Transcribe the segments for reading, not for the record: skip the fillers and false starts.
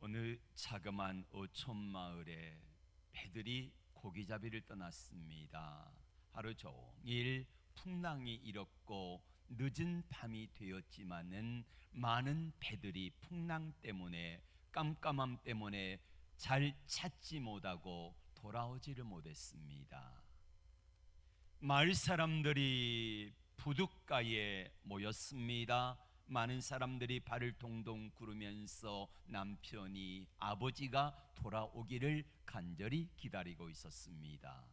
어느 자그마한 어촌 마을에 배들이 고기잡이를 떠났습니다. 하루 종일 풍랑이 일었고 늦은 밤이 되었지만은 많은 배들이 풍랑 때문에 깜깜함 때문에 잘 찾지 못하고 돌아오지를 못했습니다. 마을 사람들이 부둣가에 모였습니다. 많은 사람들이 발을 동동 구르면서 남편이 아버지가 돌아오기를 간절히 기다리고 있었습니다.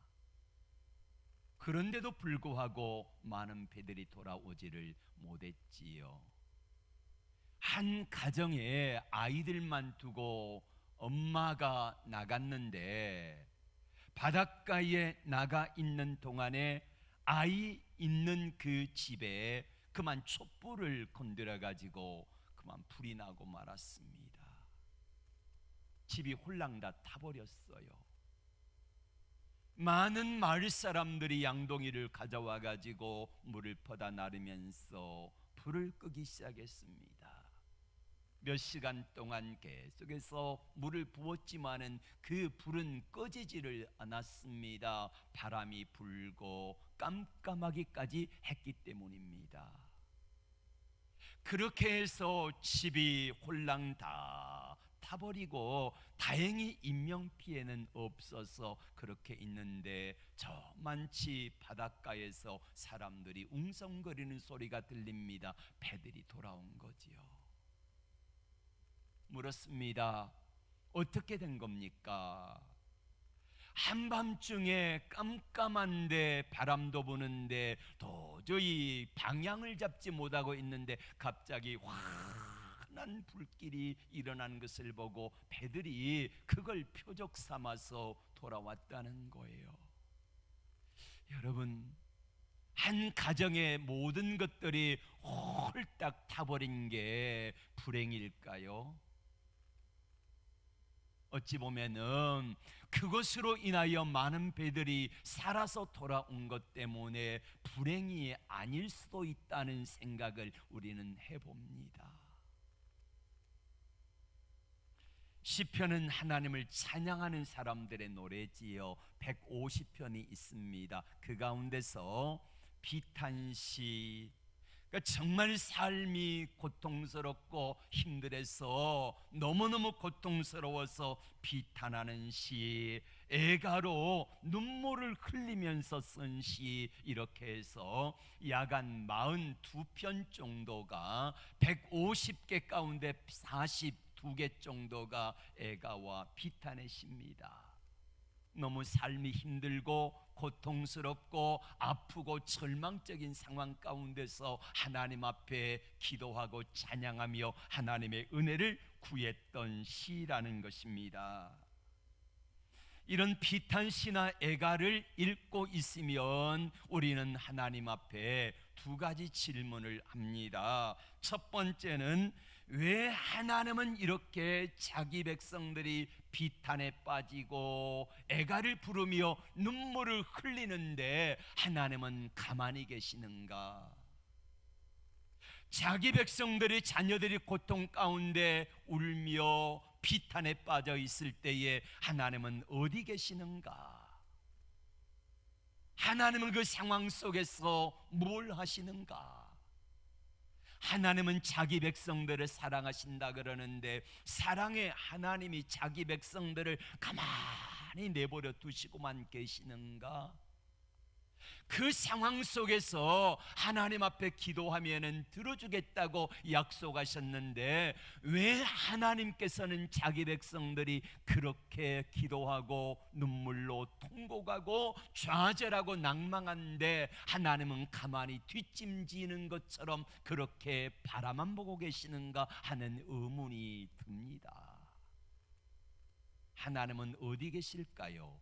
그런데도 불구하고 많은 배들이 돌아오지를 못했지요. 한 가정에 아이들만 두고 엄마가 나갔는데 바닷가에 나가 있는 동안에 아이 있는 그 집에 그만 촛불을 건드려 가지고 그만 불이 나고 말았습니다. 집이 홀랑 다 타버렸어요. 많은 마을 사람들이 양동이를 가져와 가지고 물을 퍼다 나르면서 불을 끄기 시작했습니다. 몇 시간 동안 계속해서 물을 부었지만은 그 불은 꺼지지를 않았습니다. 바람이 불고 깜깜하기까지 했기 때문입니다. 그렇게 해서 집이 홀랑 다 타버리고 다행히 인명피해는 없어서 그렇게 있는데 저만치 바닷가에서 사람들이 웅성거리는 소리가 들립니다. 배들이 돌아온 거지요. 물었습니다. 어떻게 된 겁니까? 한밤중에 깜깜한데 바람도 부는데 도저히 방향을 잡지 못하고 있는데 갑자기 환한 불길이 일어난 것을 보고 배들이 그걸 표적 삼아서 돌아왔다는 거예요. 여러분, 한 가정의 모든 것들이 홀딱 타버린 게 불행일까요? 어찌 보면은 그것으로 인하여 많은 배들이 살아서 돌아온 것 때문에 불행이 아닐 수도 있다는 생각을 우리는 해봅니다. 시편은 하나님을 찬양하는 사람들의 노래지요. 150편이 있습니다. 그 가운데서 비탄시, 그러니까 정말 삶이 고통스럽고 힘들어서 너무너무 고통스러워서 비탄하는 시, 애가로 눈물을 흘리면서 쓴 시, 이렇게 해서 야간 42편 정도가 150개 가운데 42개 정도가 애가와 비탄의 시입니다. 너무 삶이 힘들고 고통스럽고 아프고 절망적인 상황 가운데서 하나님 앞에 기도하고 찬양하며 하나님의 은혜를 구했던 시라는 것입니다. 이런 비탄시나 애가를 읽고 있으면 우리는 하나님 앞에 두 가지 질문을 합니다. 첫 번째는 왜 하나님은 이렇게 자기 백성들이 비탄에 빠지고 애가를 부르며 눈물을 흘리는데 하나님은 가만히 계시는가? 자기 백성들의 자녀들이 고통 가운데 울며 비탄에 빠져 있을 때에 하나님은 어디 계시는가? 하나님은 그 상황 속에서 뭘 하시는가? 하나님은 자기 백성들을 사랑하신다 그러는데 사랑의 하나님이 자기 백성들을 가만히 내버려 두시고만 계시는가? 그 상황 속에서 하나님 앞에 기도하면은 들어주겠다고 약속하셨는데 왜 하나님께서는 자기 백성들이 그렇게 기도하고 눈물로 통곡하고 좌절하고 낭망한데 하나님은 가만히 뒷짐지는 것처럼 그렇게 바라만 보고 계시는가 하는 의문이 듭니다. 하나님은 어디 계실까요?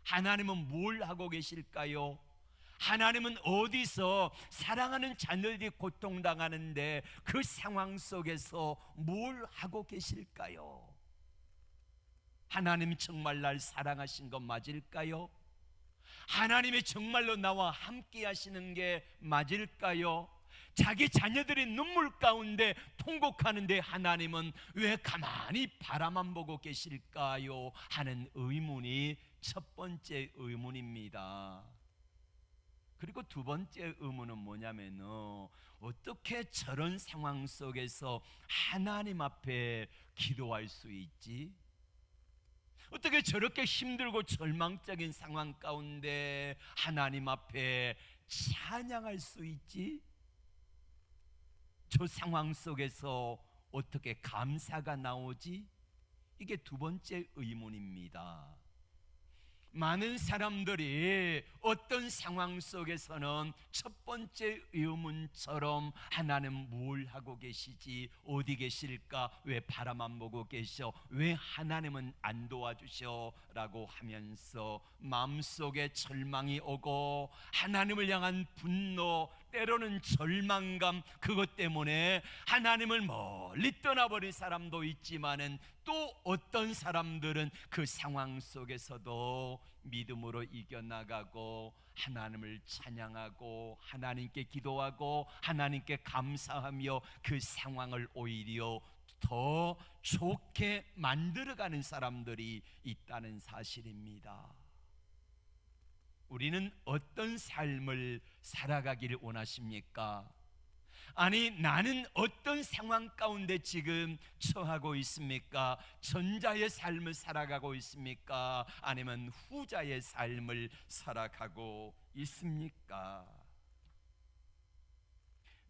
하나님은 뭘 하고 계실까요? 하나님은 어디서 사랑하는 자녀들이 고통당하는데 그 상황 속에서 뭘 하고 계실까요? 하나님 정말 날 사랑하신 것 맞을까요? 하나님이 정말로 나와 함께 하시는 게 맞을까요? 자기 자녀들이 눈물 가운데 통곡하는데 하나님은 왜 가만히 바라만 보고 계실까요? 하는 의문이 첫 번째 의문입니다. 그리고 두 번째 의문은 뭐냐면은 어떻게 저런 상황 속에서 하나님 앞에 기도할 수 있지? 어떻게 저렇게 힘들고 절망적인 상황 가운데 하나님 앞에 찬양할 수 있지? 저 상황 속에서 어떻게 감사가 나오지? 이게 두 번째 의문입니다. 많은 사람들이 어떤 상황 속에서는 첫 번째 의문처럼 하나님 뭘 하고 계시지? 어디 계실까? 왜 바라만 보고 계셔? 왜 하나님은 안 도와주셔? 라고 하면서 마음속에 절망이 오고 하나님을 향한 분노, 때로는 절망감, 그것 때문에 하나님을 멀리 떠나버린 사람도 있지만은 또 어떤 사람들은 그 상황 속에서도 믿음으로 이겨나가고 하나님을 찬양하고 하나님께 기도하고 하나님께 감사하며 그 상황을 오히려 더 좋게 만들어가는 사람들이 있다는 사실입니다. 우리는 어떤 삶을 살아가기를 원하십니까? 아니, 나는 어떤 상황 가운데 지금 처하고 있습니까? 전자의 삶을 살아가고 있습니까? 아니면 후자의 삶을 살아가고 있습니까?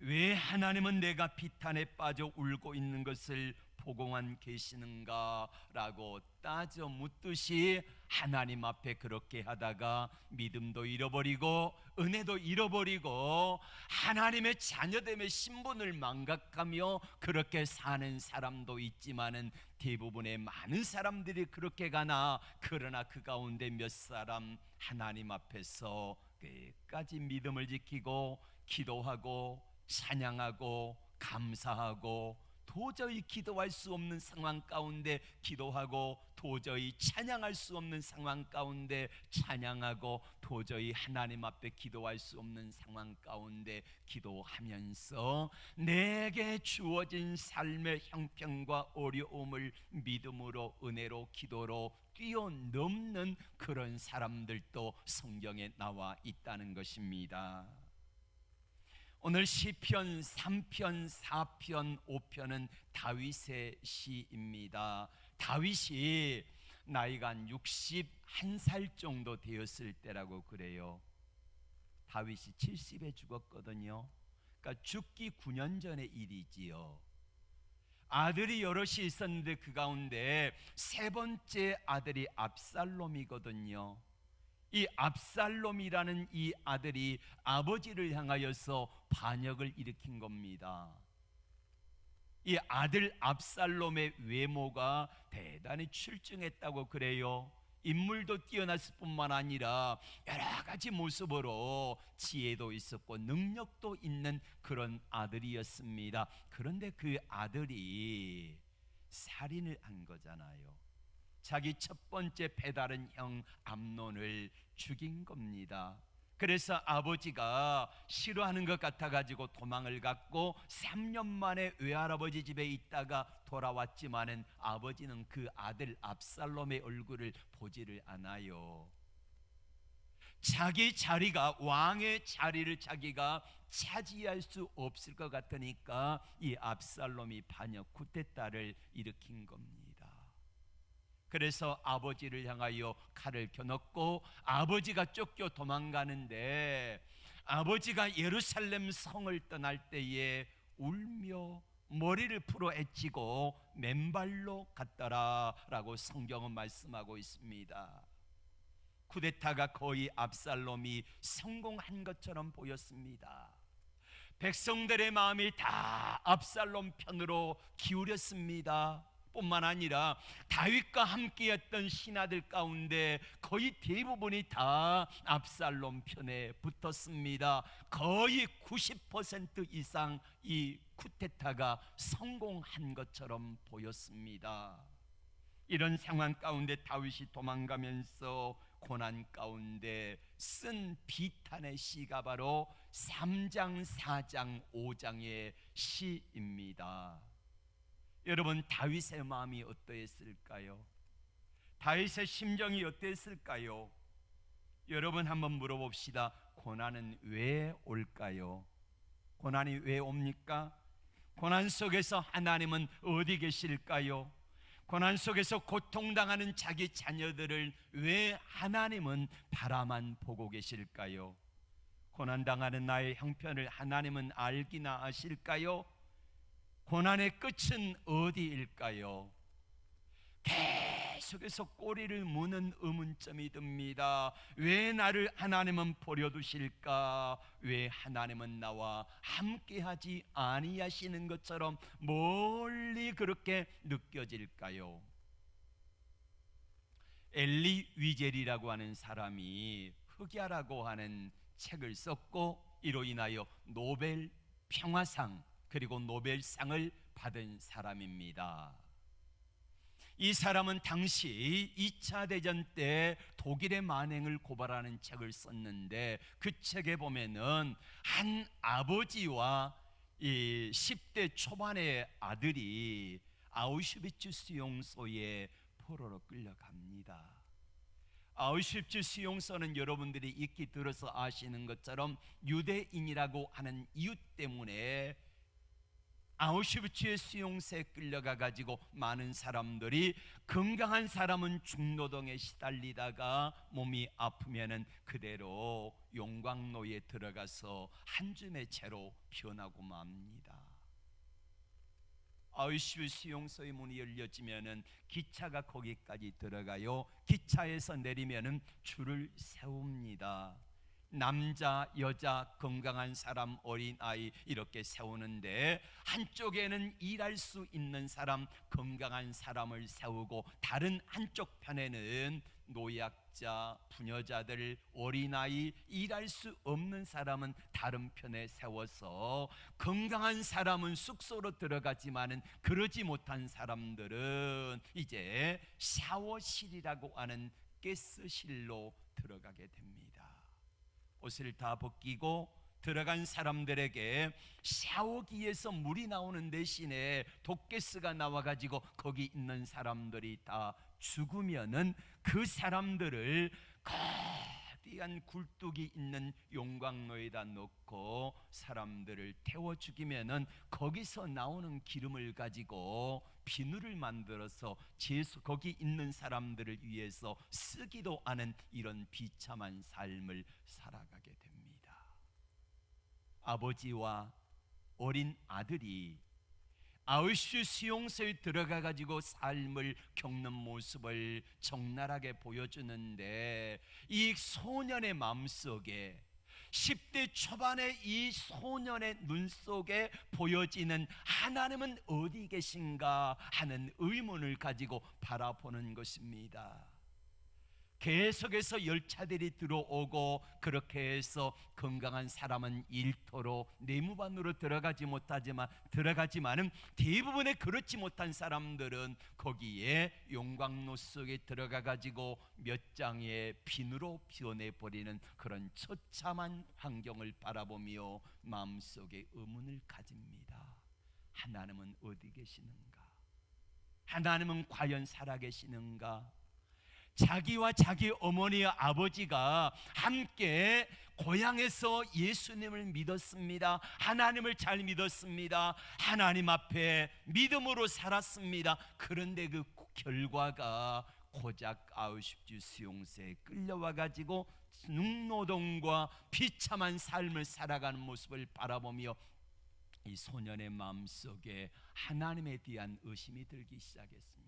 왜 하나님은 내가 비탄에 빠져 울고 있는 것을 보고만 계시는가? 라고 따져 묻듯이 하나님 앞에 그렇게 하다가 믿음도 잃어버리고 은혜도 잃어버리고 하나님의 자녀됨의 신분을 망각하며 그렇게 사는 사람도 있지만은 대부분의 많은 사람들이 그렇게 가나, 그러나 그 가운데 몇 사람 하나님 앞에서 끝까지 믿음을 지키고 기도하고 찬양하고 감사하고 도저히 기도할 수 없는 상황 가운데 기도하고 도저히 찬양할 수 없는 상황 가운데 찬양하고 도저히 하나님 앞에 기도할 수 없는 상황 가운데 기도하면서 내게 주어진 삶의 형편과 어려움을 믿음으로 은혜로 기도로 뛰어넘는 그런 사람들도 성경에 나와 있다는 것입니다. 오늘 시편 3편, 4편, 5편은 다윗의 시입니다. 다윗이 나이가 한 61살 정도 되었을 때라고 그래요. 다윗이 70에 죽었거든요. 그러니까 죽기 9년 전의 일이지요. 아들이 여럿이 있었는데 그 가운데 세 번째 아들이 압살롬이거든요. 이 압살롬이라는 이 아들이 아버지를 향하여서 반역을 일으킨 겁니다. 이 아들 압살롬의 외모가 대단히 출중했다고 그래요. 인물도 뛰어났을 뿐만 아니라 여러 가지 모습으로 지혜도 있었고 능력도 있는 그런 아들이었습니다. 그런데 그 아들이 살인을 한 거잖아요. 자기 첫 번째 배다른 형 암논을 죽인 겁니다. 그래서 아버지가 싫어하는 것 같아가지고 도망을 갔고 3년 만에 외할아버지 집에 있다가 돌아왔지만은 아버지는 그 아들 압살롬의 얼굴을 보지를 않아요. 자기 자리가, 왕의 자리를 자기가 차지할 수 없을 것 같으니까 이 압살롬이 반역 쿠데타를 일으킨 겁니다. 그래서 아버지를 향하여 칼을 겨눴고 아버지가 쫓겨 도망가는데 아버지가 예루살렘 성을 떠날 때에 울며 머리를 풀어 헤치고 맨발로 갔더라라고 성경은 말씀하고 있습니다. 쿠데타가 거의 압살롬이 성공한 것처럼 보였습니다. 백성들의 마음이 다 압살롬 편으로 기울였습니다. 뿐만 아니라 다윗과 함께했던 신하들 가운데 거의 대부분이 다 압살롬 편에 붙었습니다. 거의 90% 이상 이 쿠데타가 성공한 것처럼 보였습니다. 이런 상황 가운데 다윗이 도망가면서 고난 가운데 쓴 비탄의 시가 바로 3장, 4장, 5장의 시입니다. 여러분, 다윗의 마음이 어떠했을까요? 다윗의 심정이 어땠을까요? 여러분, 한번 물어봅시다. 고난은 왜 올까요? 고난이 왜 옵니까? 고난 속에서 하나님은 어디 계실까요? 고난 속에서 고통당하는 자기 자녀들을 왜 하나님은 바라만 보고 계실까요? 고난당하는 나의 형편을 하나님은 알기나 아실까요? 고난의 끝은 어디일까요? 계속해서 꼬리를 무는 의문점이 듭니다. 왜 나를 하나님은 버려두실까? 왜 하나님은 나와 함께하지 아니하시는 것처럼 멀리 그렇게 느껴질까요? 엘리 위젤이라고 하는 사람이 흑야라고 하는 책을 썼고, 이로 인하여 노벨 평화상 그리고 노벨상을 받은 사람입니다. 이 사람은 당시 2차 대전 때 독일의 만행을 고발하는 책을 썼는데, 그 책에 보면은 한 아버지와 이 10대 초반의 아들이 아우슈비츠 수용소에 포로로 끌려갑니다. 아우슈비츠 수용소는 여러분들이 익히 들어서 아시는 것처럼 유대인이라고 하는 이유 때문에 아우슈비츠의 수용소에 끌려가 가지고 많은 사람들이, 건강한 사람은 중노동에 시달리다가 몸이 아프면은 그대로 용광로에 들어가서 한 줌의 채로 변하고 맙니다. 아우슈비츠 수용소의 문이 열려지면은 기차가 거기까지 들어가요. 기차에서 내리면은 줄을 세웁니다. 남자, 여자, 건강한 사람, 어린아이 이렇게 세우는데, 한쪽에는 일할 수 있는 사람, 건강한 사람을 세우고, 다른 한쪽 편에는 노약자, 부녀자들, 어린아이, 일할 수 없는 사람은 다른 편에 세워서, 건강한 사람은 숙소로 들어가지만은 그러지 못한 사람들은 이제 샤워실이라고 하는 가스실로 들어가게 됩니다. 옷을 다 벗기고 들어간 사람들에게 샤워기에서 물이 나오는 대신에 독가스가 나와가지고 거기 있는 사람들이 다 죽으면은 그 사람들을 거대한 굴뚝이 있는 용광로에다 넣고 사람들을 태워 죽이면은 거기서 나오는 기름을 가지고 비누를 만들어서 거기 있는 사람들을 위해서 쓰기도 하는 이런 비참한 삶을 살아가게 됩니다. 아버지와 어린 아들이 아우슈비츠 수용소에 들어가 가지고 삶을 겪는 모습을 적나라하게 보여주는데, 이 소년의 마음속에, 10대 초반의 이 소년의 눈 속에 보여지는 하나님은 어디 계신가 하는 의문을 가지고 바라보는 것입니다. 계속해서 열차들이 들어오고, 그렇게 해서 건강한 사람은 일터로 내무반으로 들어가지만은 대부분의 그렇지 못한 사람들은 거기에 용광로 속에 들어가 가지고 몇 장의 비누로 변해버리는 그런 처참한 환경을 바라보며 마음속에 의문을 가집니다. 하나님은 어디 계시는가? 하나님은 과연 살아계시는가? 자기와 자기 어머니와 아버지가 함께 고향에서 예수님을 믿었습니다. 하나님을 잘 믿었습니다. 하나님 앞에 믿음으로 살았습니다. 그런데 그 결과가 고작 아우슈비츠 수용소에 끌려와 가지고 능노동과 비참한 삶을 살아가는 모습을 바라보며 이 소년의 마음속에 하나님에 대한 의심이 들기 시작했습니다.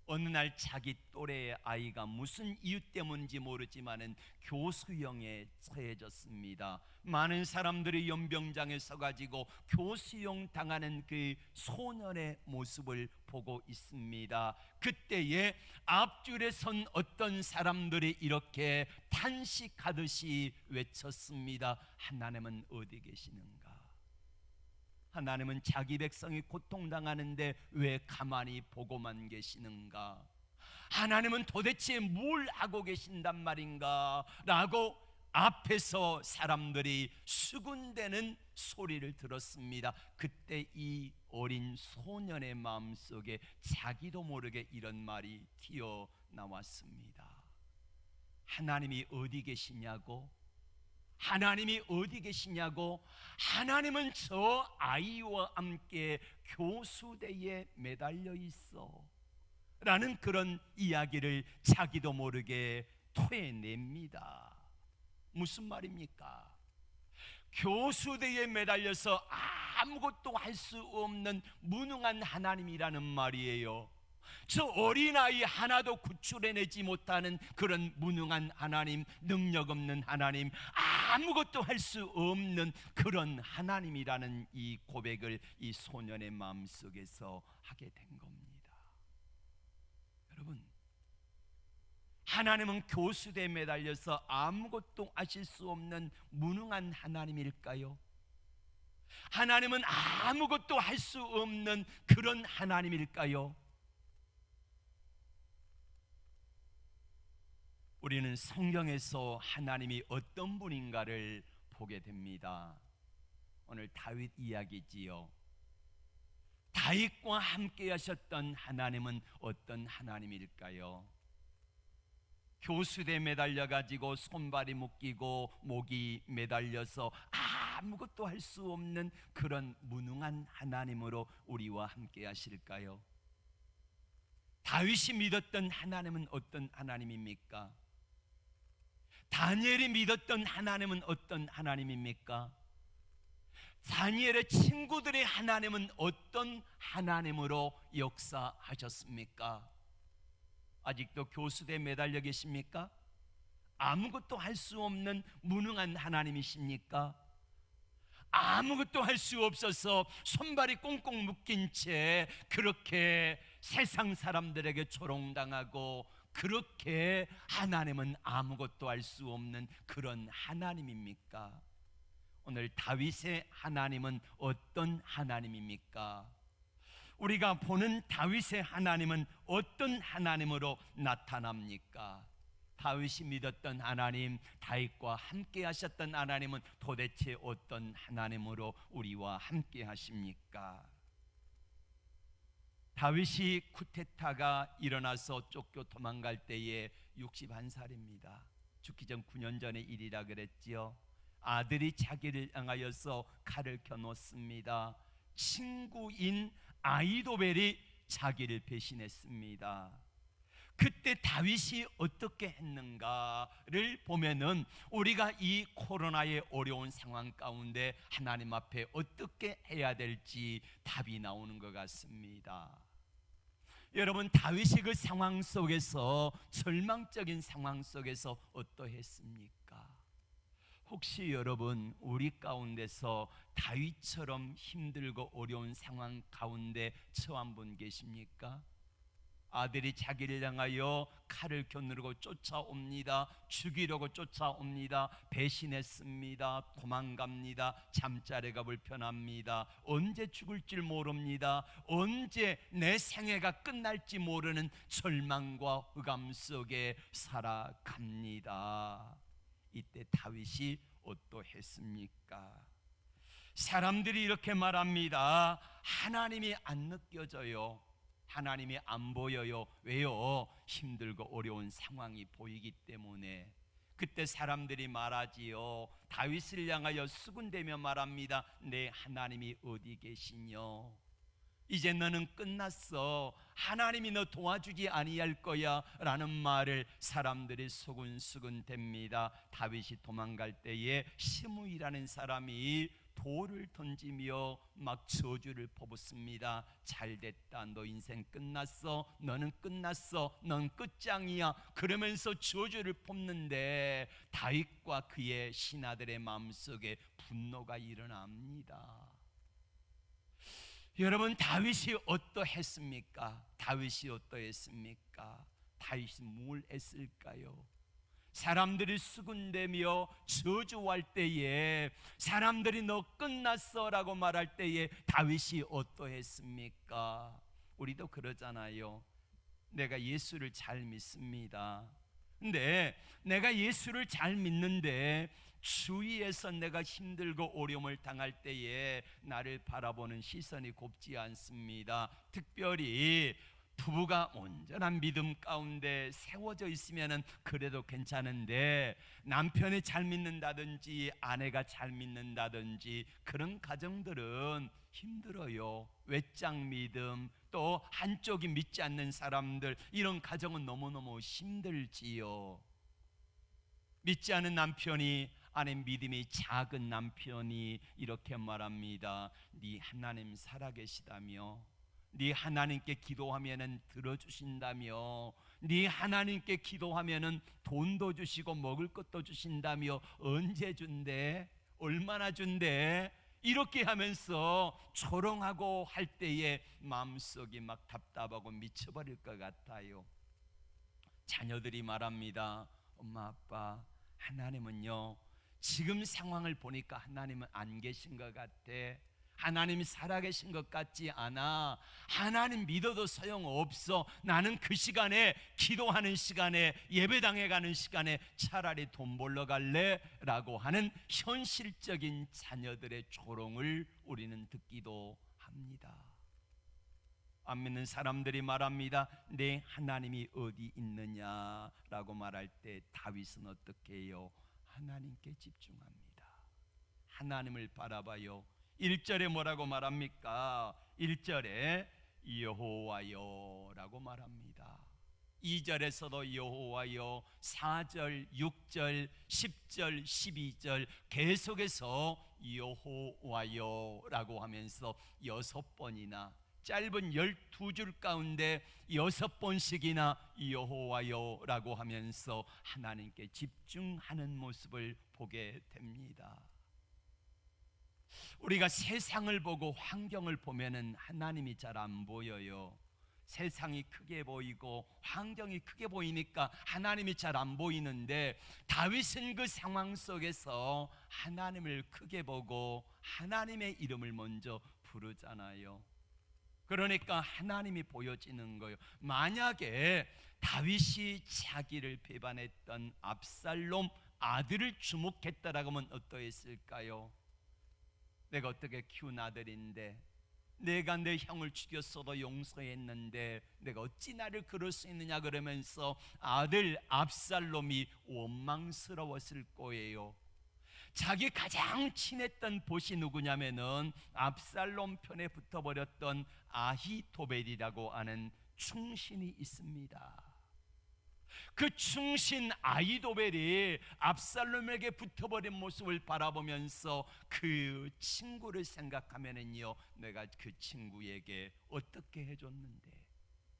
어느 날 자기 또래의 아이가 무슨 이유 때문인지 모르지만은 교수형에 처해졌습니다. 많은 사람들이 연병장에 서가지고 교수형 당하는 그 소년의 모습을 보고 있습니다. 그때에 앞줄에 선 어떤 사람들이 이렇게 탄식하듯이 외쳤습니다. 하나님은 어디 계시는가? 하나님은 자기 백성이 고통당하는데 왜 가만히 보고만 계시는가? 하나님은 도대체 뭘 하고 계신단 말인가? 라고 앞에서 사람들이 수군대는 소리를 들었습니다. 그때 이 어린 소년의 마음속에 자기도 모르게 이런 말이 튀어나왔습니다. 하나님이 어디 계시냐고? 하나님이 어디 계시냐고? 하나님은 저 아이와 함께 교수대에 매달려 있어 라는 그런 이야기를 자기도 모르게 토해냅니다. 무슨 말입니까? 교수대에 매달려서 아무것도 할 수 없는 무능한 하나님이라는 말이에요. 저 어린아이 하나도 구출해내지 못하는 그런 무능한 하나님, 능력 없는 하나님, 아무것도 할 수 없는 그런 하나님이라는 이 고백을 이 소년의 마음속에서 하게 된 겁니다. 여러분, 하나님은 교수대에 매달려서 아무것도 하실 수 없는 무능한 하나님일까요? 하나님은 아무것도 할 수 없는 그런 하나님일까요? 우리는 성경에서 하나님이 어떤 분인가를 보게 됩니다. 오늘 다윗 이야기지요. 다윗과 함께 하셨던 하나님은 어떤 하나님일까요? 교수대에 매달려 가지고 손발이 묶이고 목이 매달려서 아무것도 할 수 없는 그런 무능한 하나님으로 우리와 함께 하실까요? 다윗이 믿었던 하나님은 어떤 하나님입니까? 다니엘이 믿었던 하나님은 어떤 하나님입니까? 다니엘의 친구들의 하나님은 어떤 하나님으로 역사하셨습니까? 아직도 교수대에 매달려 계십니까? 아무것도 할 수 없는 무능한 하나님이십니까? 아무것도 할 수 없어서 손발이 꽁꽁 묶인 채 그렇게 세상 사람들에게 조롱당하고, 그렇게 하나님은 아무것도 할 수 없는 그런 하나님입니까? 오늘 다윗의 하나님은 어떤 하나님입니까? 우리가 보는 다윗의 하나님은 어떤 하나님으로 나타납니까? 다윗이 믿었던 하나님, 다윗과 함께 하셨던 하나님은 도대체 어떤 하나님으로 우리와 함께 하십니까? 다윗이 쿠데타가 일어나서 쫓겨 도망갈 때에 61살입니다. 죽기 전 9년 전의 일이라 그랬지요. 아들이 자기를 향하여서 칼을 겨누었습니다. 친구인 아히도벨이 자기를 배신했습니다. 그때 다윗이 어떻게 했는가를 보면은 우리가 이 코로나의 어려운 상황 가운데 하나님 앞에 어떻게 해야 될지 답이 나오는 것 같습니다. 여러분, 다윗이 그 상황 속에서, 절망적인 상황 속에서 어떠했습니까? 혹시 여러분 우리 가운데서 다윗처럼 힘들고 어려운 상황 가운데 처한 분 계십니까? 아들이 자기를 향하여 칼을 겨누르고 쫓아옵니다. 죽이려고 쫓아옵니다. 배신했습니다. 도망갑니다. 잠자리가 불편합니다. 언제 죽을 줄 모릅니다. 언제 내 생애가 끝날지 모르는 절망과 흑암 속에 살아갑니다. 이때 다윗이 어떠했습니까? 사람들이 이렇게 말합니다. 하나님이 안 느껴져요. 하나님이 안 보여요. 왜요? 힘들고 어려운 상황이 보이기 때문에. 그때 사람들이 말하지요. 다윗을 향하여 수군대며 말합니다. 내 하나님이 어디 계시뇨? 이제 너는 끝났어. 하나님이 너 도와주지 아니할 거야 라는 말을 사람들이 수군수군 댑니다. 다윗이 도망갈 때에 시므이라는 사람이 돌을 던지며 막 저주를 퍼붓습니다. 잘됐다, 너 인생 끝났어, 너는 끝났어, 넌 끝장이야, 그러면서 저주를 뽑는데 다윗과 그의 신하들의 마음속에 분노가 일어납니다. 여러분, 다윗이 어떠했습니까? 다윗이 어떠했습니까? 다윗이 뭘 했을까요? 사람들이 수군대며 저주할 때에, 사람들이 너 끝났어 라고 말할 때에 다윗이 어떠했습니까? 우리도 그러잖아요. 내가 예수를 잘 믿습니다. 근데 내가 예수를 잘 믿는데 주위에서 내가 힘들고 어려움을 당할 때에 나를 바라보는 시선이 곱지 않습니다. 특별히 부부가 온전한 믿음 가운데 세워져 있으면 그래도 괜찮은데, 남편이 잘 믿는다든지 아내가 잘 믿는다든지 그런 가정들은 힘들어요. 외장 믿음, 또 한쪽이 믿지 않는 사람들, 이런 가정은 너무너무 힘들지요. 믿지 않은 남편이, 아내 믿음이 작은 남편이 이렇게 말합니다. 네 하나님 살아계시다며, 네 하나님께 기도하면은 들어주신다며, 네 하나님께 기도하면은 돈도 주시고 먹을 것도 주신다며, 언제 준대? 얼마나 준대? 이렇게 하면서 조롱하고 할 때에 마음속이 막 답답하고 미쳐버릴 것 같아요. 자녀들이 말합니다. 엄마 아빠, 하나님은요, 지금 상황을 보니까 하나님은 안 계신 것 같아. 하나님이 살아계신 것 같지 않아. 하나님 믿어도 소용없어. 나는 그 시간에, 기도하는 시간에, 예배당에 가는 시간에 차라리 돈 벌러 갈래? 라고 하는 현실적인 자녀들의 조롱을 우리는 듣기도 합니다. 안 믿는 사람들이 말합니다. 내 하나님이 어디 있느냐라고 말할 때 다윗은 어떻게 해요? 하나님께 집중합니다. 하나님을 바라봐요. 1절에 뭐라고 말합니까? 1절에 여호와여 라고 말합니다. 2절에서도 여호와여, 4절, 6절, 10절, 12절 계속해서 여호와여 라고 하면서 6번이나, 짧은 12줄 가운데 6번씩이나 여호와여 라고 하면서 하나님께 집중하는 모습을 보게 됩니다. 우리가 세상을 보고 환경을 보면은 하나님이 잘 안 보여요. 세상이 크게 보이고 환경이 크게 보이니까 하나님이 잘 안 보이는데, 다윗은 그 상황 속에서 하나님을 크게 보고 하나님의 이름을 먼저 부르잖아요. 그러니까 하나님이 보여지는 거예요. 만약에 다윗이 자기를 배반했던 압살롬 아들을 주목했다라고 하면 어떠했을까요? 내가 어떻게 키운 아들인데, 내가 내 형을 죽였어도 용서했는데 내가 어찌 나를 그럴 수 있느냐 그러면서 아들 압살롬이 원망스러웠을 거예요. 자기 가장 친했던 보시 누구냐면은 압살롬 편에 붙어버렸던 아히토벨이라고 하는 충신이 있습니다. 그 충신 아히토벨이 압살롬에게 붙어버린 모습을 바라보면서 그 친구를 생각하면은요, 내가 그 친구에게 어떻게 해줬는데,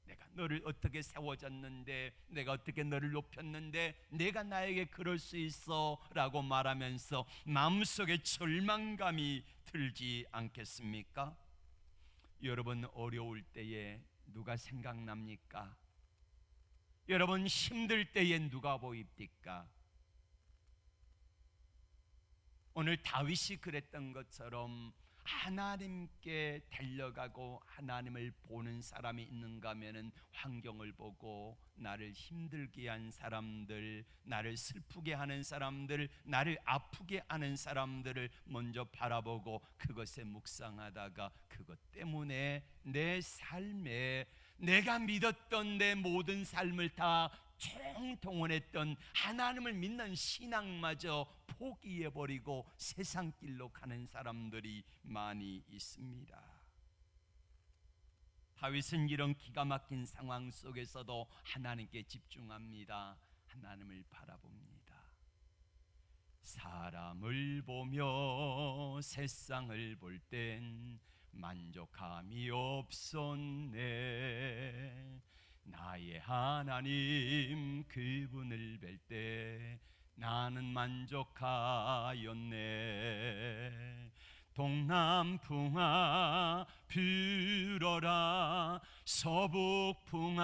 내가 너를 어떻게 세워줬는데, 내가 어떻게 너를 높였는데 내가 나에게 그럴 수 있어 라고 말하면서 마음속에 절망감이 들지 않겠습니까? 여러분 어려울 때에 누가 생각납니까? 여러분 힘들 때에 누가 보입니까? 오늘 다윗이 그랬던 것처럼 하나님께 달려가고 하나님을 보는 사람이 있는가 하면은 환경을 보고 나를 힘들게 한 사람들, 나를 슬프게 하는 사람들, 나를 아프게 하는 사람들을 먼저 바라보고 그것에 묵상하다가 그것 때문에 내 삶에 내가 믿었던 내 모든 삶을 다 총동원했던 하나님을 믿는 신앙마저 포기해버리고 세상 길로 가는 사람들이 많이 있습니다. 다윗은 이런 기가 막힌 상황 속에서도 하나님께 집중합니다. 하나님을 바라봅니다. 사람을 보며 세상을 볼 땐 만족함이 없었네. 나의 하나님 그분을 뵐 때 나는 만족하였네. 동남풍아 불어라, 서북풍아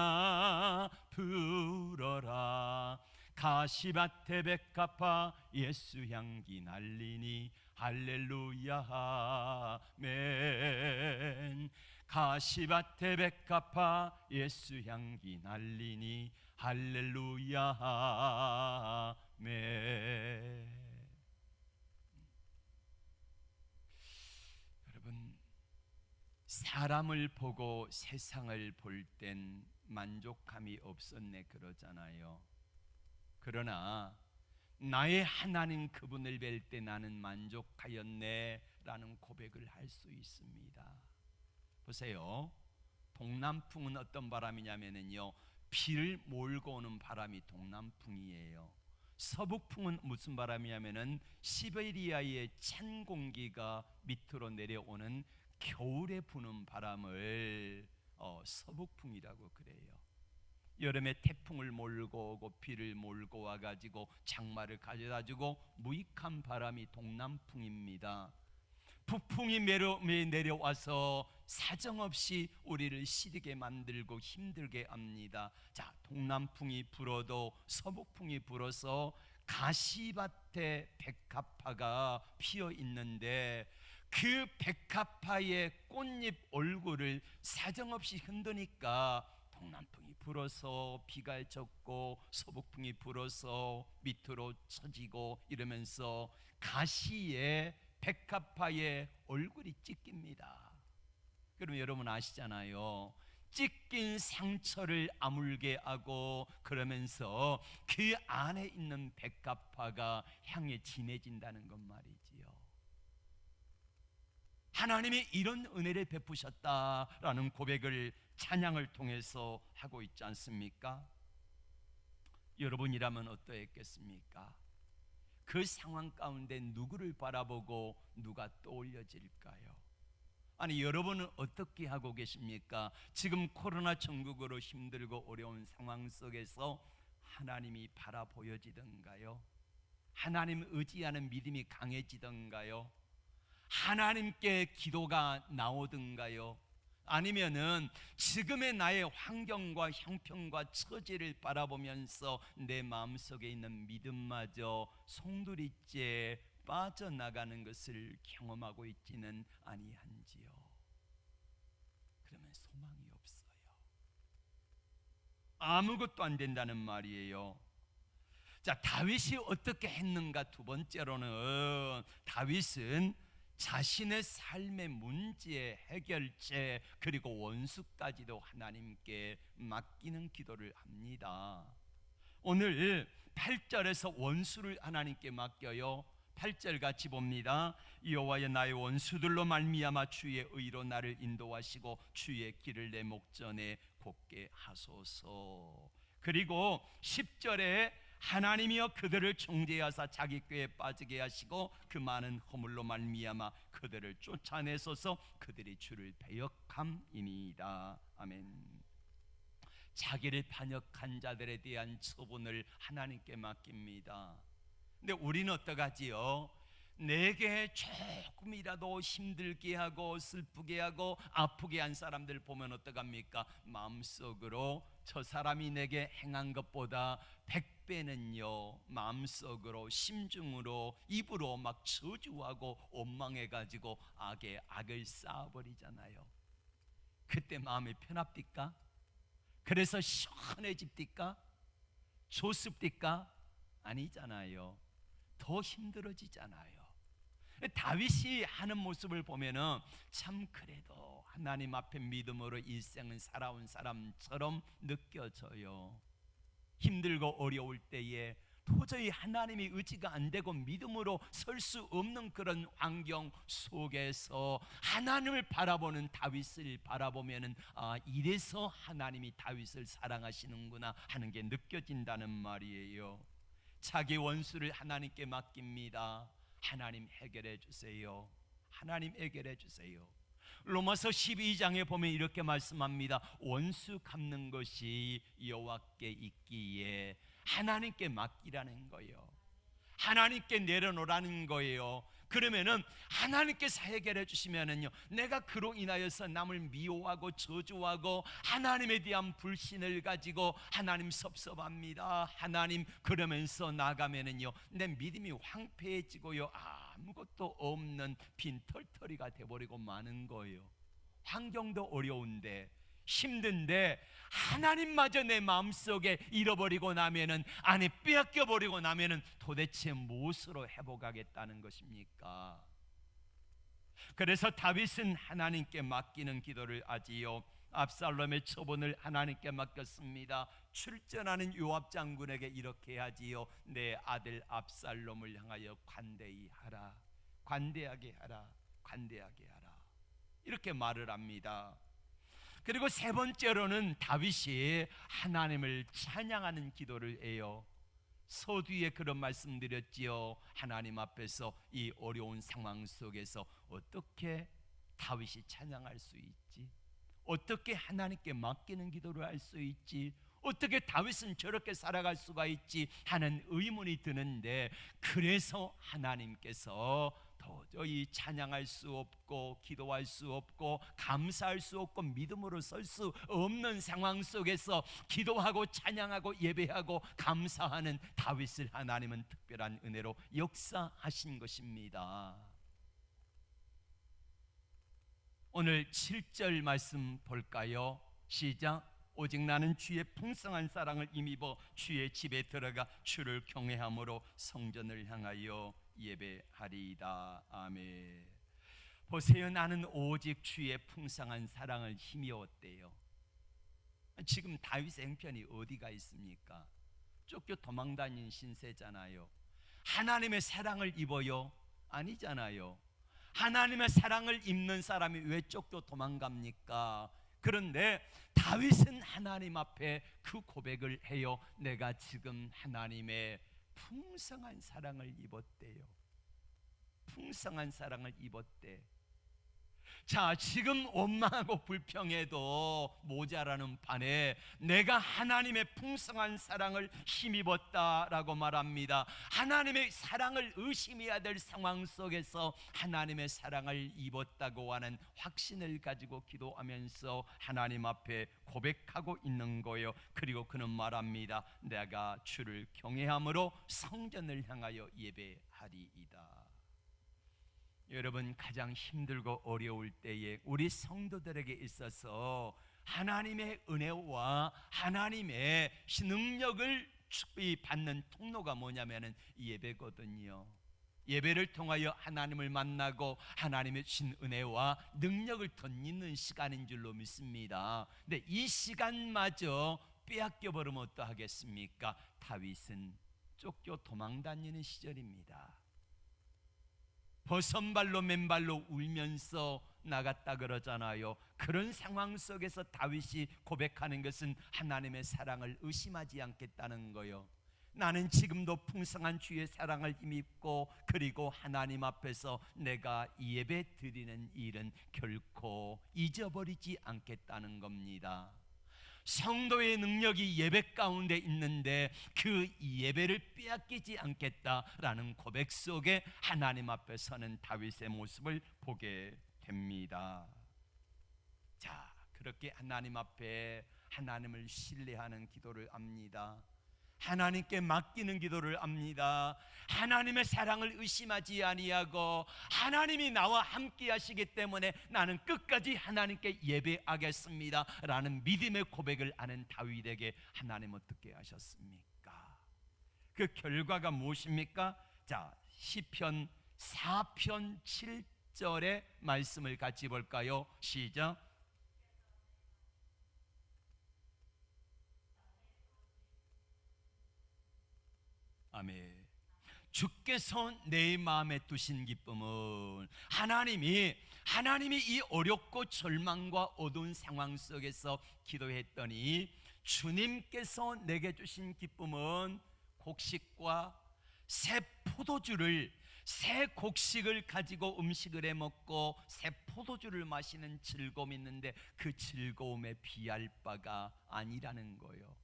불어라, 가시밭에 백합화 예수 향기 날리니 할렐루야 아멘. 가시밭에 백합화 예수 향기 날리니 할렐루야 아멘. 여러분, 사람을 보고 세상을 볼 땐 만족함이 없었네 그러잖아요. 그러나 나의 하나님 그분을 뵐 때 나는 만족하였네 라는 고백을 할 수 있습니다. 보세요. 동남풍은 어떤 바람이냐면요, 비를 몰고 오는 바람이 동남풍이에요. 서북풍은 무슨 바람이냐면은 시베리아의 찬 공기가 밑으로 내려오는 겨울에 부는 바람을 서북풍이라고 그래요. 여름에 태풍을 몰고 오고 비를 몰고 와가지고 장마를 가져다주고 무익한 바람이 동남풍입니다. 북풍이 내려와서 사정없이 우리를 시리게 만들고 힘들게 합니다. 자, 동남풍이 불어도 서북풍이 불어서 가시밭에 백합화가 피어 있는데 그 백합화의 꽃잎 얼굴을 사정없이 흔드니까 동남풍이 불어서 비가 젖고 서북풍이 불어서 밑으로 처지고 이러면서 가시에 백합화의 얼굴이 찢깁니다. 그럼 여러분 아시잖아요. 찢긴 상처를 아물게 하고 그러면서 그 안에 있는 백합화가 향에 진해진다는 것 말이지요. 하나님이 이런 은혜를 베푸셨다라는 고백을 찬양을 통해서 하고 있지 않습니까? 여러분이라면 어떠했겠습니까? 그 상황 가운데 누구를 바라보고 누가 떠올려질까요? 아니, 여러분은 어떻게 하고 계십니까? 지금 코로나 전국으로 힘들고 어려운 상황 속에서 하나님이 바라 보여지던가요? 하나님 의지하는 믿음이 강해지던가요? 하나님께 기도가 나오던가요? 아니면은 지금의 나의 환경과 형편과 처지를 바라보면서 내 마음속에 있는 믿음마저 송두리째 빠져나가는 것을 경험하고 있지는 아니한지요? 그러면 소망이 없어요. 아무것도 안 된다는 말이에요. 자, 다윗이 어떻게 했는가? 두 번째로는 다윗은 자신의 삶의 문제의 해결책 그리고 원수까지도 하나님께 맡기는 기도를 합니다. 오늘 8절에서 원수를 하나님께 맡겨요. 8절 같이 봅니다. 여호와여, 나의 원수들로 말미암아 주의 의로 나를 인도하시고 주의 길을 내 목전에 곱게 하소서. 그리고 10절에 하나님이여 그들을 정죄하사 자기 꾀에 빠지게 하시고 그 많은 허물로 말미암아 그들을 쫓아내소서. 그들이 주를 배역함이니이다. 아멘. 자기를 반역한 자들에 대한 처분을 하나님께 맡깁니다. 근데 우리는 어떡하지요? 내게 조금이라도 힘들게 하고 슬프게 하고 아프게 한 사람들 보면 어떡합니까? 마음속으로 저 사람이 내게 행한 것보다 100배는요 마음속으로 심중으로 입으로 막 저주하고 원망해가지고 악에 악을 쌓아버리잖아요. 그때 마음이 편합니까? 그래서 시원해집니까? 좋습니까? 아니잖아요. 더 힘들어지잖아요. 다윗이 하는 모습을 보면은 참 그래도 하나님 앞에 믿음으로 일생을 살아온 사람처럼 느껴져요. 힘들고 어려울 때에 도저히 하나님이 의지가 안 되고 믿음으로 설 수 없는 그런 환경 속에서 하나님을 바라보는 다윗을 바라보면은 이래서 하나님이 다윗을 사랑하시는구나 하는 게 느껴진다는 말이에요. 자기 원수를 하나님께 맡깁니다. 하나님 해결해 주세요. 하나님 해결해 주세요. 로마서 12장에 보면 이렇게 말씀합니다. 원수 갚는 것이 여호와께 있기에 하나님께 맡기라는 거예요. 하나님께 내려놓으라는 거예요. 그러면은 하나님께서 해결해 주시면은요, 내가 그로 인하여서 남을 미워하고 저주하고 하나님에 대한 불신을 가지고 하나님 섭섭합니다, 하나님 그러면서 나가면은요 내 믿음이 황폐해지고요 아무것도 없는 빈털터리가 돼버리고 마는 거예요. 환경도 어려운데 힘든데 하나님마저 내 마음속에 잃어버리고 나면은, 안에 빼앗겨 버리고 나면은 도대체 무엇으로 회복하겠다는 것입니까? 그래서 다윗은 하나님께 맡기는 기도를 하지요. 압살롬의 처분을 하나님께 맡겼습니다. 출전하는 요압 장군에게 이렇게 하지요. 내 아들 압살롬을 향하여 관대히 하라, 관대하게 하라, 관대하게 하라, 이렇게 말을 합니다. 그리고 세 번째로는 다윗이 하나님을 찬양하는 기도를 해요. 서두에 그런 말씀드렸지요. 하나님 앞에서 이 어려운 상황 속에서 어떻게 다윗이 찬양할 수 있지? 어떻게 하나님께 맡기는 기도를 할 수 있지? 어떻게 다윗은 저렇게 살아갈 수가 있지? 하는 의문이 드는데, 그래서 하나님께서 도저히 찬양할 수 없고 기도할 수 없고 감사할 수 없고 믿음으로 설 수 없는 상황 속에서 기도하고 찬양하고 예배하고 감사하는 다윗을 하나님은 특별한 은혜로 역사하신 것입니다. 오늘 7절 말씀 볼까요? 시작. 오직 나는 주의 풍성한 사랑을 힘입어 주의 집에 들어가 주를 경외함으로 성전을 향하여 예배하리이다. 아멘. 보세요, 나는 오직 주의 풍성한 사랑을 힘입었대요. 지금 다윗의 형편이 어디가 있습니까? 쫓겨 도망다닌 신세잖아요. 하나님의 사랑을 입어요? 아니잖아요. 하나님의 사랑을 입는 사람이 왜 쫓겨 도망갑니까? 그런데 다윗은 하나님 앞에 그 고백을 해요. 내가 지금 하나님의 풍성한 사랑을 입었대요. 풍성한 사랑을 입었대. 자, 지금 원망하고 불평해도 모자라는 판에 내가 하나님의 풍성한 사랑을 힘입었다라고 말합니다. 하나님의 사랑을 의심해야 될 상황 속에서 하나님의 사랑을 입었다고 하는 확신을 가지고 기도하면서 하나님 앞에 고백하고 있는 거예요. 그리고 그는 말합니다. 내가 주를 경외함으로 성전을 향하여 예배하리이다. 여러분, 가장 힘들고 어려울 때에 우리 성도들에게 있어서 하나님의 은혜와 하나님의 능력을 받는 통로가 뭐냐면은 예배거든요. 예배를 통하여 하나님을 만나고 하나님의 주신 은혜와 능력을 덧입는 시간인 줄로 믿습니다. 근데 이 시간마저 빼앗겨 버리면 어떠하겠습니까? 다윗은 쫓겨 도망다니는 시절입니다. 버선발로 맨발로 울면서 나갔다 그러잖아요. 그런 상황 속에서 다윗이 고백하는 것은 하나님의 사랑을 의심하지 않겠다는 거요. 나는 지금도 풍성한 주의 사랑을 힘입고 그리고 하나님 앞에서 내가 예배 드리는 일은 결코 잊어버리지 않겠다는 겁니다. 성도의 능력이 예배 가운데 있는데 그 예배를 빼앗기지 않겠다라는 고백 속에 하나님 앞에 서는 다윗의 모습을 보게 됩니다. 자, 그렇게 하나님 앞에 하나님을 신뢰하는 기도를 합니다. 하나님께 맡기는 기도를 합니다. 하나님의 사랑을 의심하지 아니하고 하나님이 나와 함께 하시기 때문에 나는 끝까지 하나님께 예배하겠습니다 라는 믿음의 고백을 하는 다윗에게 하나님 어떻게 하셨습니까? 그 결과가 무엇입니까? 자, 시편 4편 7절의 말씀을 같이 볼까요? 시작. 아멘. 주께서 내 마음에 두신 기쁨은 하나님이 이 어렵고 절망과 어두운 상황 속에서 기도했더니 주님께서 내게 주신 기쁨은 곡식과 새 포도주를, 새 곡식을 가지고 음식을 해 먹고 새 포도주를 마시는 즐거움이 있는데 그 즐거움에 비할 바가 아니라는 거예요.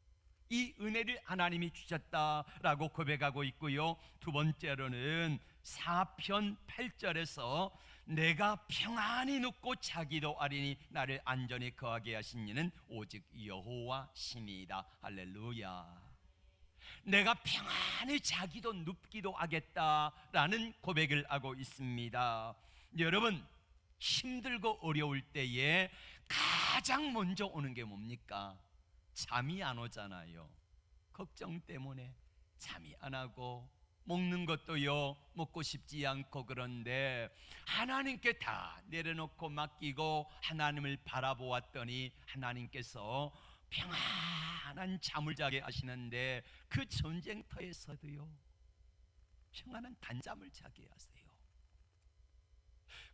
이 은혜를 하나님이 주셨다라고 고백하고 있고요. 두 번째로는 4편 8절에서 내가 평안히 눕고 자기도 아리니 나를 안전히 거하게 하신 이는 오직 여호와시니이다. 할렐루야. 내가 평안히 자기도 눕기도 하겠다라는 고백을 하고 있습니다. 여러분, 힘들고 어려울 때에 가장 먼저 오는 게 뭡니까? 잠이 안 오잖아요. 걱정 때문에 잠이 안 하고, 먹는 것도요 먹고 싶지 않고. 그런데 하나님께 다 내려놓고 맡기고 하나님을 바라보았더니 하나님께서 평안한 잠을 자게 하시는데, 그 전쟁터에서도요 평안한 단잠을 자게 하세요.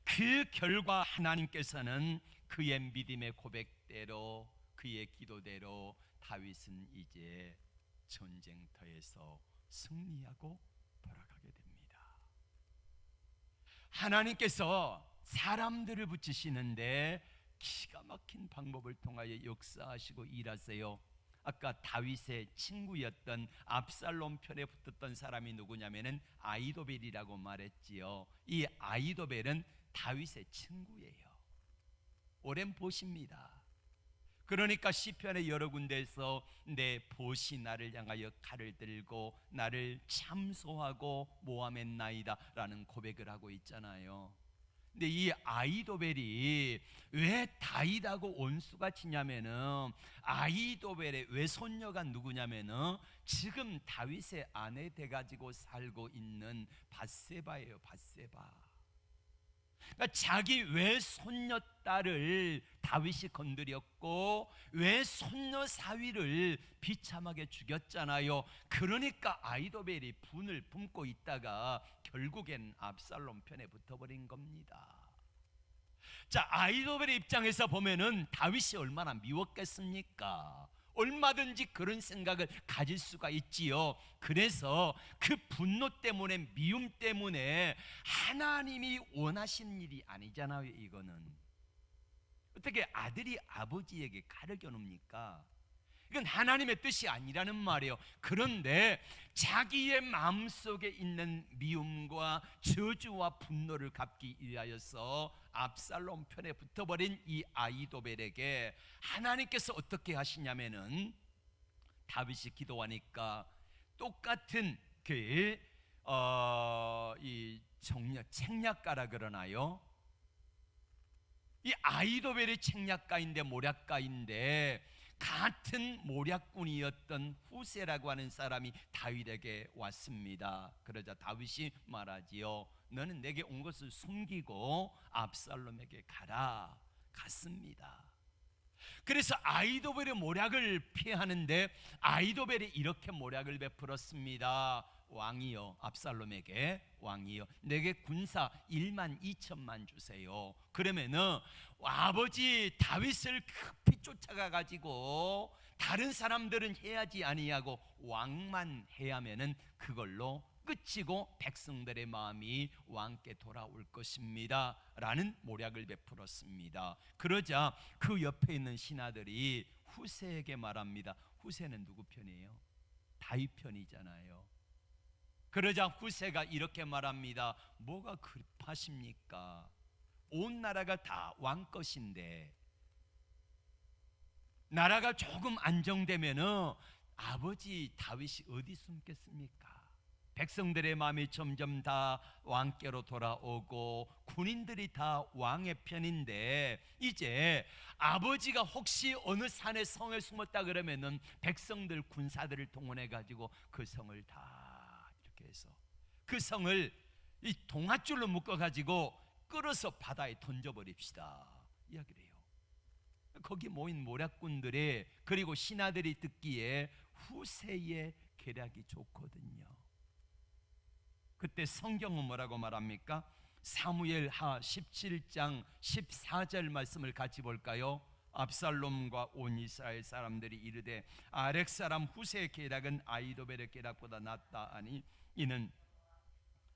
그 결과 하나님께서는 그의 믿음의 고백대로, 그의 기도대로 다윗은 이제 전쟁터에서 승리하고 돌아가게 됩니다. 하나님께서 사람들을 붙이시는데 기가 막힌 방법을 통하여 역사하시고 일하세요. 아까 다윗의 친구였던 압살롬 편에 붙었던 사람이 누구냐면은 아히도벨이라고 말했지요. 이 아히도벨은 다윗의 친구예요. 오랜 보십니다. 그러니까 시편의 여러 군데에서 내 보시 나를 향하여 칼을 들고 나를 참소하고 모함했나이다 라는 고백을 하고 있잖아요. 근데 이 아히도벨이 왜 다윗하고 원수가 치냐면은, 아히도벨의 외손녀가 누구냐면은 지금 다윗의 아내 돼가지고 살고 있는 밧세바예요. 밧세바. 그러니까 자기 외손녀 딸을 다윗이 건드렸고 외손녀 사위를 비참하게 죽였잖아요. 그러니까 아히도벨이 분을 품고 있다가 결국엔 압살롬 편에 붙어버린 겁니다. 자, 아히도벨의 입장에서 보면은 다윗이 얼마나 미웠겠습니까? 얼마든지 그런 생각을 가질 수가 있지요. 그래서 그 분노 때문에, 미움 때문에 하나님이 원하신 일이 아니잖아요. 이거는 어떻게 아들이 아버지에게 칼을 겨눕니까? 이건 하나님의 뜻이 아니라는 말이에요. 그런데 자기의 마음속에 있는 미움과 저주와 분노를 갚기 위하여서 압살롬 편에 붙어버린 이 아히도벨에게 하나님께서 어떻게 하시냐면은, 다윗이 기도하니까 똑같은 이 책략가라 그러나요? 이 아히도벨이 책략가인데, 모략가인데, 같은 모략꾼이었던 후세라고 하는 사람이 다윗에게 왔습니다. 그러자 다윗이 말하지요. 너는 내게 온 것을 숨기고 압살롬에게 가라. 갔습니다. 그래서 아히도벨의 모략을 피하는데 아히도벨이 이렇게 모략을 베풀었습니다. 왕이여, 압살롬에게, 왕이여 내게 군사 1만 2천만 주세요. 그러면은 아버지 다윗을 급히 쫓아가 가지고 다른 사람들은 해야지 아니하고 왕만 해야면은 그걸로 끝이고 백성들의 마음이 왕께 돌아올 것입니다 라는 모략을 베풀었습니다. 그러자 그 옆에 있는 신하들이 후세에게 말합니다. 후세는 누구 편이에요? 다윗 편이잖아요. 그러자 후세가 이렇게 말합니다. 뭐가 급하십니까? 온 나라가 다 왕 것인데, 나라가 조금 안정되면은 아버지 다윗이 어디 숨겠습니까? 백성들의 마음이 점점 다 왕께로 돌아오고 군인들이 다 왕의 편인데, 이제 아버지가 혹시 어느 산에 성에 숨었다 그러면은 백성들, 군사들을 동원해 가지고 그 성을 다 이렇게 해서 그 성을 이 동아줄로 묶어 가지고 끌어서 바다에 던져버립시다 이야기를 해요. 거기 모인 모략꾼들이, 그리고 신하들이 듣기에 후세의 계략이 좋거든요. 그때 성경은 뭐라고 말합니까? 사무엘하 17장 14절 말씀을 같이 볼까요? 압살롬과 온 이스라엘 사람들이 이르되 아렉 사람 후세의 계략은 아히도벨의 계략보다 낫다 하니 이는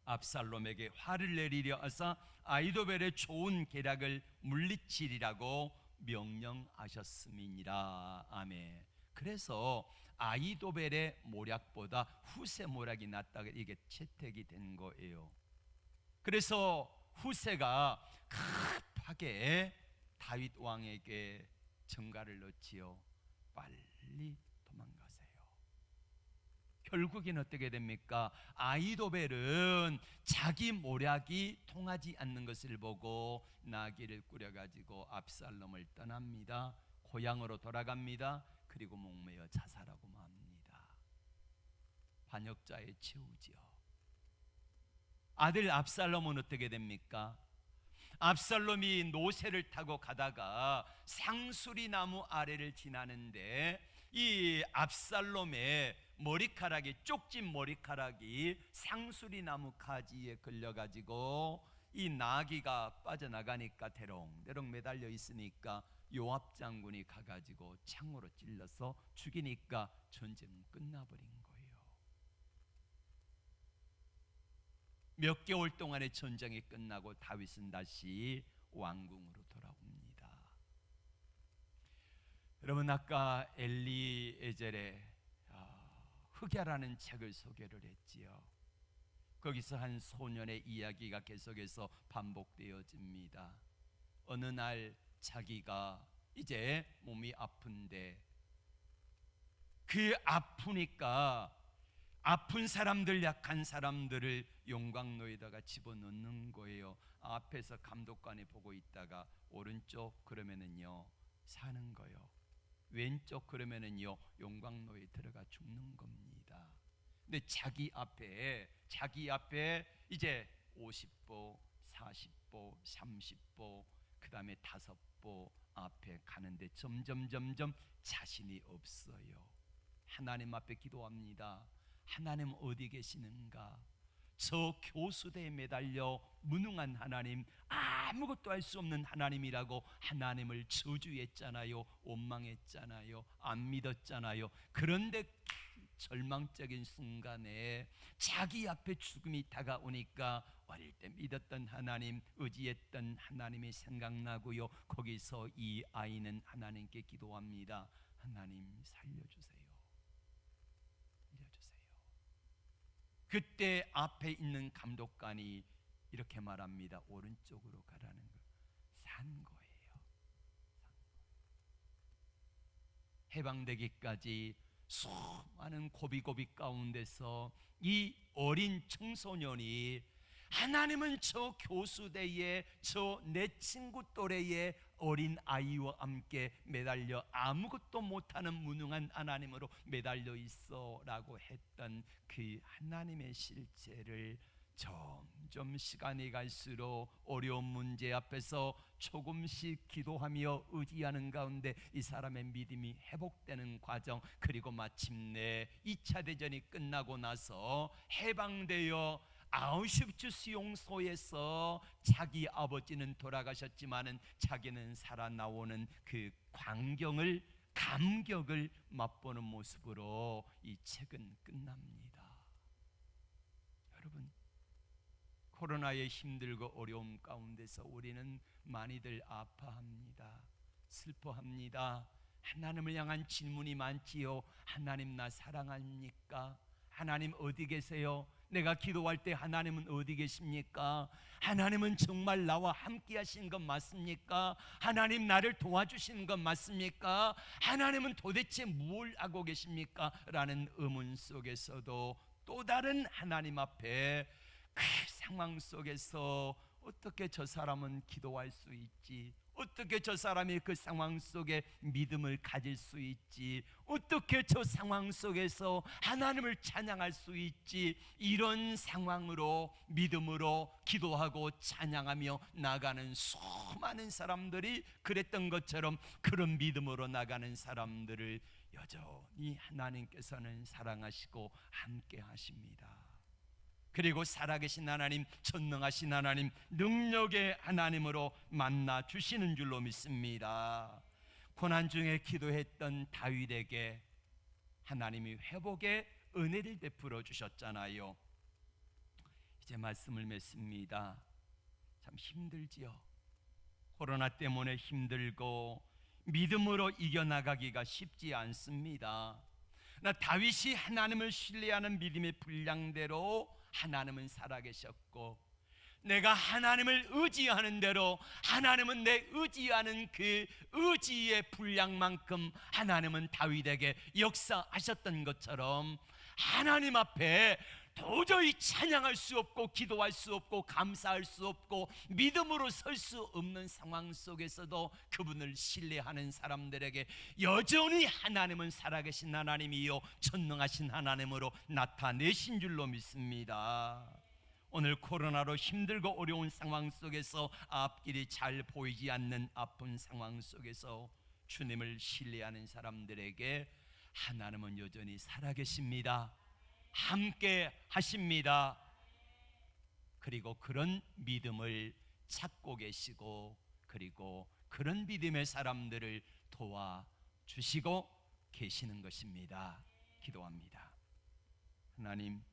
압살롬에게 화를 내리려 하사 아히도벨의 좋은 계략을 물리치리라고 명령하셨음이니라. 아멘. 그래서 아히도벨의 모략보다 후세 모략이 낫다, 이게 채택이 된 거예요. 그래서 후세가 급하게 다윗 왕에게 전가를 넣지요. 빨리 도망가세요. 결국엔 어떻게 됩니까? 아히도벨은 자기 모략이 통하지 않는 것을 보고 나귀를 꾸려가지고 압살롬을 떠납니다. 고향으로 돌아갑니다. 그리고 목매어 자살하고 맙니다. 반역자의 최후지요. 아들 압살롬은 어떻게 됩니까? 압살롬이 노새를 타고 가다가 상수리 나무 아래를 지나는데 이 압살롬의 머리카락이, 쪽진 머리카락이 상수리 나무 가지에 걸려가지고 이 나귀가 빠져나가니까 대롱대롱 매달려 있으니까 요압 장군이 가가지고 창으로 찔러서 죽이니까 전쟁은 끝나버린 거예요. 몇 개월 동안의 전쟁이 끝나고 다윗은 다시 왕궁으로 돌아옵니다. 여러분, 아까 엘리에젤의 흑야라는 책을 소개를 했지요. 거기서 한 소년의 이야기가 계속해서 반복되어집니다. 어느 날 자기가 이제 몸이 아픈데 그 아프니까 아픈 사람들, 약한 사람들을 용광로에다가 집어넣는 거예요. 앞에서 감독관이 보고 있다가 오른쪽 그러면은요 사는 거예요. 왼쪽 그러면은요 용광로에 들어가 죽는 겁니다. 근데 자기 앞에 이제 50보, 40보, 30보, 그 다음에 5보 앞에 가는데 점점 자신이 없어요. 하나님 앞에 기도합니다. 하나님 어디 계시는가? 저 교수대에 매달려 무능한 하나님, 아무것도 할 수 없는 하나님이라고 하나님을 저주했잖아요. 원망했잖아요. 안 믿었잖아요. 그런데 절망적인 순간에 자기 앞에 죽음이 다가오니까 어릴 때 믿었던 하나님, 의지했던 하나님이 생각나고요. 거기서 이 아이는 하나님께 기도합니다. 하나님 살려주세요. 그때 앞에 있는 감독관이 이렇게 말합니다. 오른쪽으로 가라는 거. 산 거예요. 해방되기까지 수많은 고비고비 가운데서 이 어린 청소년이 하나님은 저 교수대에 저 내 친구 또래의 어린 아이와 함께 매달려 아무것도 못하는 무능한 하나님으로 매달려 있어 라고 했던 그 하나님의 실체를 점점 시간이 갈수록 어려운 문제 앞에서 조금씩 기도하며 의지하는 가운데 이 사람의 믿음이 회복되는 과정, 그리고 마침내 2차 대전이 끝나고 나서 해방되어 아우슈비츠 수용소에서 자기 아버지는 돌아가셨지만은 자기는 살아나오는 그 감격을 맛보는 모습으로 이 책은 끝납니다. 여러분, 코로나의 힘들고 어려움 가운데서 우리는 많이들 아파합니다. 슬퍼합니다. 하나님을 향한 질문이 많지요. 하나님 나 사랑합니까? 하나님 어디 계세요? 내가 기도할 때 하나님은 어디 계십니까? 하나님은 정말 나와 함께 하시는 것 맞습니까? 하나님 나를 도와주시는 것 맞습니까? 하나님은 도대체 뭘 하고 계십니까? 라는 의문 속에서도 또 다른 하나님 앞에 그 상황 속에서 어떻게 저 사람은 기도할 수 있지? 어떻게 저 사람이 그 상황 속에 믿음을 가질 수 있지? 어떻게 저 상황 속에서 하나님을 찬양할 수 있지? 이런 상황으로 믿음으로 기도하고 찬양하며 나가는 수많은 사람들이 그랬던 것처럼 그런 믿음으로 나가는 사람들을 여전히 하나님께서는 사랑하시고 함께 하십니다. 그리고 살아계신 하나님, 전능하신 하나님, 능력의 하나님으로 만나 주시는 줄로 믿습니다. 고난 중에 기도했던 다윗에게 하나님이 회복의 은혜를 베풀어 주셨잖아요. 이제 말씀을 맺습니다. 참 힘들지요. 코로나 때문에 힘들고 믿음으로 이겨나가기가 쉽지 않습니다. 나 다윗이 하나님을 신뢰하는 믿음의 분량대로 하나님은 살아계셨고, 내가 하나님을 의지하는 대로 하나님은 내 의지하는 그 의지의 분량만큼 하나님은 다윗에게 역사하셨던 것처럼 하나님 앞에 도저히 찬양할 수 없고 기도할 수 없고 감사할 수 없고 믿음으로 설 수 없는 상황 속에서도 그분을 신뢰하는 사람들에게 여전히 하나님은 살아계신 하나님이요 전능하신 하나님으로 나타내신 줄로 믿습니다. 오늘 코로나로 힘들고 어려운 상황 속에서 앞길이 잘 보이지 않는 아픈 상황 속에서 주님을 신뢰하는 사람들에게 하나님은 여전히 살아계십니다. 함께 하십니다. 그리고 그런 믿음을 찾고 계시고 그리고 그런 믿음의 사람들을 도와주시고 계시는 것입니다. 기도합니다. 하나님,